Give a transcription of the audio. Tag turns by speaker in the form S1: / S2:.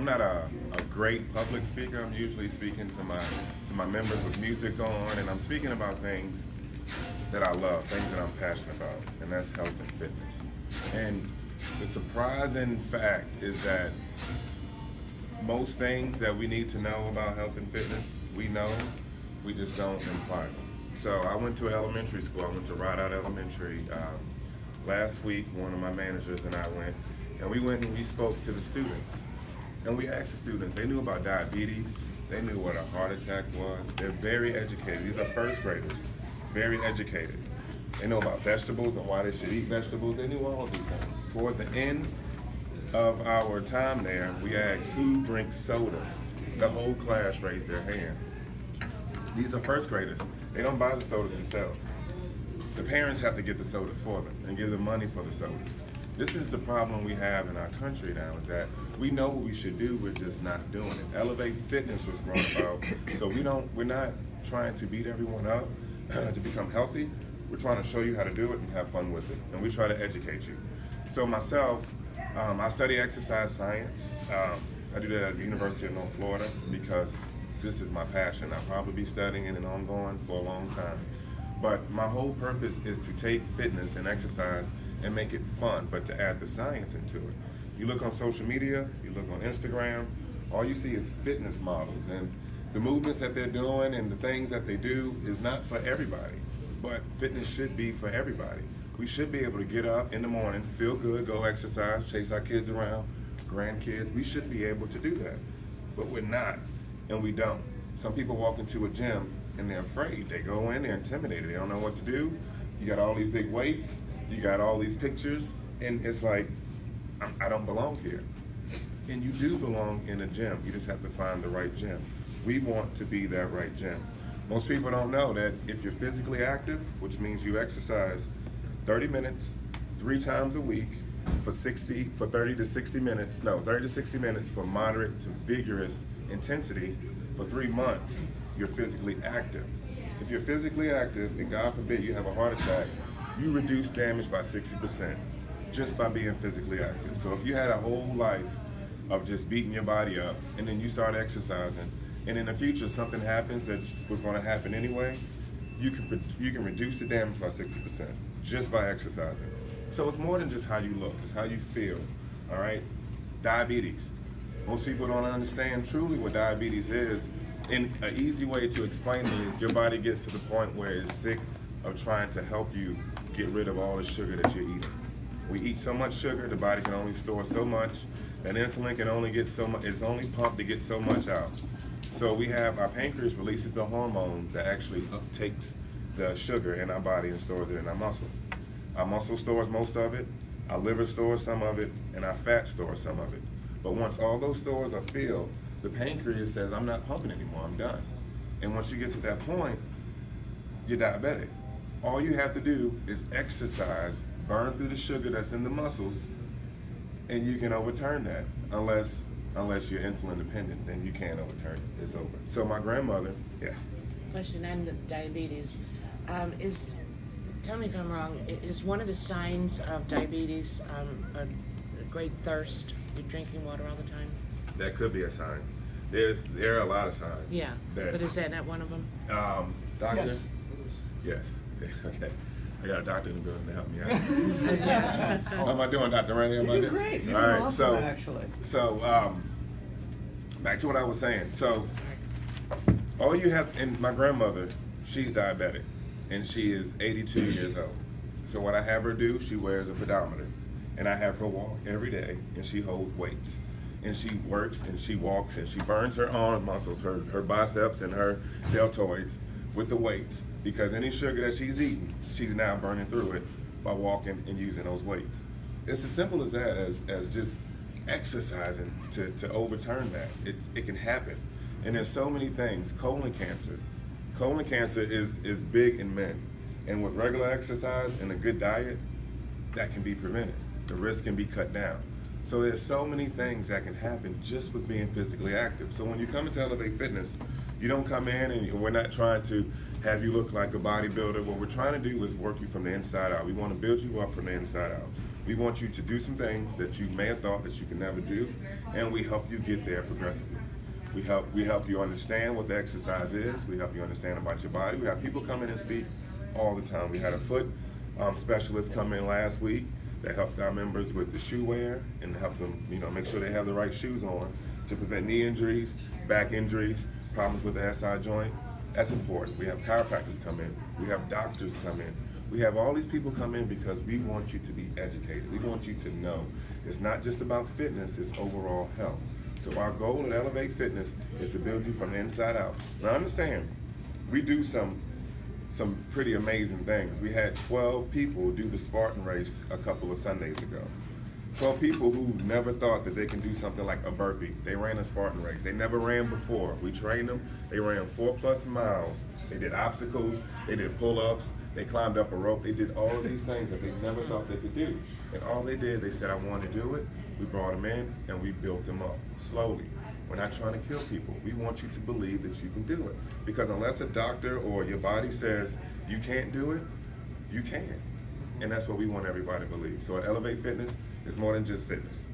S1: I'm not a great public speaker. I'm usually speaking to my members with music on, and I'm speaking about things that I love, things that I'm passionate about, and that's health and fitness. And the surprising fact is that most things that we need to know about health and fitness, we know, we just don't apply them. So I went to elementary school. I went to Rideout Elementary. Last week, one of my managers and I went, and we spoke to the students. And we asked the students, they knew about diabetes, they knew what a heart attack was. They're very educated. These are first graders, very educated. They know about vegetables and why they should eat vegetables. They knew all of these things. Towards the end of our time there, we asked who drinks sodas. The whole class raised their hands. These are first graders. They don't buy the sodas themselves. The parents have to get the sodas for them and give them money for the sodas. This is the problem we have in our country now, is that we know what we should do, we're just not doing it. Elevate Fitness was brought about, so we're not trying to beat everyone up to become healthy. We're trying to show you how to do it and have fun with it, and we try to educate you. So myself, I study exercise science. I do that at the University of North Florida because this is my passion. I'll probably be studying it and ongoing for a long time. But my whole purpose is to take fitness and exercise and make it fun, but to add the science into it. You look on social media, you look on Instagram, all you see is fitness models, and the movements that they're doing and the things that they do is not for everybody, but fitness should be for everybody. We should be able to get up in the morning, feel good, go exercise, chase our kids around, grandkids. We should be able to do that, but we're not, and we don't. Some people walk into a gym and they're afraid. They go in, they're intimidated, they don't know what to do. You got all these big weights, you got all these pictures, and it's like, I don't belong here. And you do belong in a gym. You just have to find the right gym. We want to be that right gym. Most people don't know that if you're physically active, which means you exercise 30 minutes, 3 times a week for 30 to 60 minutes for moderate to vigorous intensity for 3 months, you're physically active. If you're physically active, and God forbid you have a heart attack, you reduce damage by 60% just by being physically active. So if you had a whole life of just beating your body up and then you start exercising, and in the future something happens that was going to happen anyway, you can reduce the damage by 60% just by exercising. So it's more than just how you look, it's how you feel, all right? Diabetes. Most people don't understand truly what diabetes is. And an easy way to explain it is your body gets to the point where it's sick of trying to help you get rid of all the sugar that you're eating. We eat so much sugar, the body can only store so much, and insulin can only get so much, it's only pumped to get so much out. So we have, our pancreas releases the hormone that actually uptakes the sugar in our body and stores it in our muscle. Our muscle stores most of it, our liver stores some of it, and our fat stores some of it. But once all those stores are filled, the pancreas says, I'm not pumping anymore, I'm done. And once you get to that point, you're diabetic. All you have to do is exercise, burn through the sugar that's in the muscles, and you can overturn that. Unless you're insulin dependent, then you can't overturn it. It's over. So my grandmother, yes.
S2: Question on the diabetes tell me if I'm wrong, is one of the signs of diabetes a great thirst? You're drinking water all the time?
S1: That could be a sign. There are a lot of signs.
S2: Yeah, but is that not one of them?
S1: Doctor? Yes. Okay. I got a doctor in the building to help me out. How am I doing, Dr. Randy?
S3: You're doing great. You're
S1: all right,
S3: awesome, actually.
S1: So, back to what I was saying. So, all you have, and my grandmother, she's diabetic, and she is 82 years old. So what I have her do, she wears a pedometer, and I have her walk every day, and she holds weights. And she works, and she walks, and she burns her arm muscles, her biceps and her deltoids with the weights, because any sugar that she's eating, she's now burning through it by walking and using those weights. It's as simple as that, as just exercising to overturn that. It can happen. And there's so many things. Colon cancer. Colon cancer is big in men. And with regular exercise and a good diet, that can be prevented. The risk can be cut down. So there's so many things that can happen just with being physically active. So when you come into Elevate Fitness, you don't come in and we're not trying to have you look like a bodybuilder. What we're trying to do is work you from the inside out. We want to build you up from the inside out. We want you to do some things that you may have thought that you could never do, and we help you get there progressively. We help you understand what the exercise is. We help you understand about your body. We have people come in and speak all the time. We had a foot specialist come in last week that helped our members with the shoe wear and helped them, make sure they have the right shoes on to prevent knee injuries, back injuries, problems with the SI joint. That's important. We have chiropractors come in. We have doctors come in. We have all these people come in because we want you to be educated. We want you to know it's not just about fitness, it's overall health. So our goal at Elevate Fitness is to build you from the inside out. Now understand, we do some pretty amazing things. We had 12 people do the Spartan race a couple of Sundays ago. 12 people who never thought that they can do something like a burpee. They ran a Spartan race. They never ran before. We trained them. They ran 4+ miles. They did obstacles. They did pull-ups. They climbed up a rope. They did all of these things that they never thought they could do. And all they did, they said, I want to do it. We brought them in and we built them up slowly. We're not trying to kill people. We want you to believe that you can do it. Because unless a doctor or your body says you can't do it, you can. And that's what we want everybody to believe. So at Elevate Fitness, it's more than just fitness.